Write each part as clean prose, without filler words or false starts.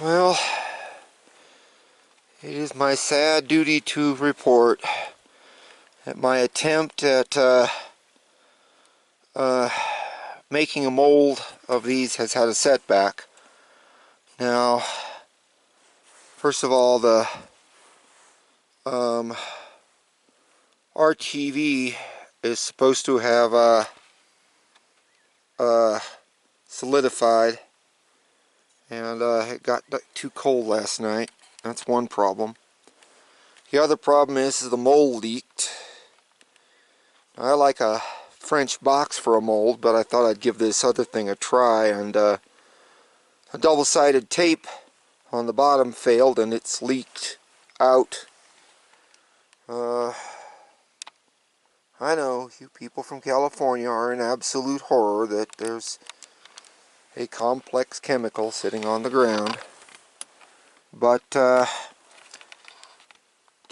Well, it is my sad duty to report that my attempt at making a mold of these has had a setback. Now, first of all, the RTV is supposed to have solidified, and it got too cold last night. That's one problem. The other problem is the mold leaked. I like a French box for a mold, but I thought I'd give this other thing a try, and a double-sided tape on the bottom failed and it's leaked out. I know you people from California are in absolute horror that there's a complex chemical sitting on the ground, but to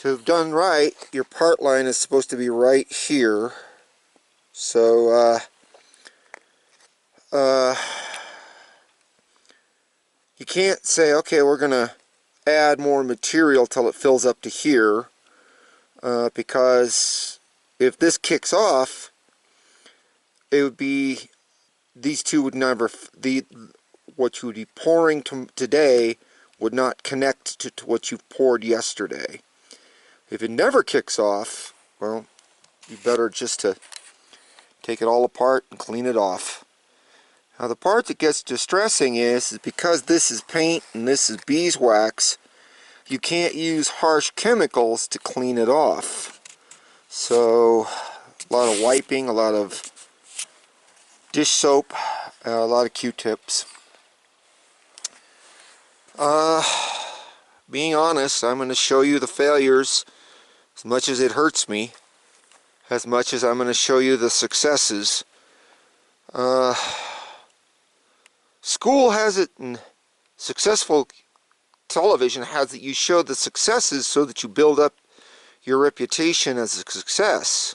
have done right, your part line is supposed to be right here. So you can't say, okay, we're gonna add more material till it fills up to here, because if this kicks off, it would be, these two would never, what you would be pouring today would not connect to what you poured yesterday. If it never kicks off, well, you better just to take it all apart and clean it off. Now the part that gets distressing is because this is paint and this is beeswax, you can't use harsh chemicals to clean it off. So a lot of wiping, a lot of dish soap, a lot of Q-tips. Being honest, I'm going to show you the failures as much as it hurts me, as much as I'm going to show you the successes. School has it, and successful television has it, you show the successes so that you build up your reputation as a success.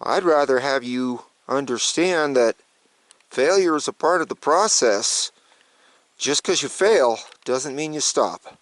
I'd rather have you understand that failure is a part of the process. Just because you fail doesn't mean you stop.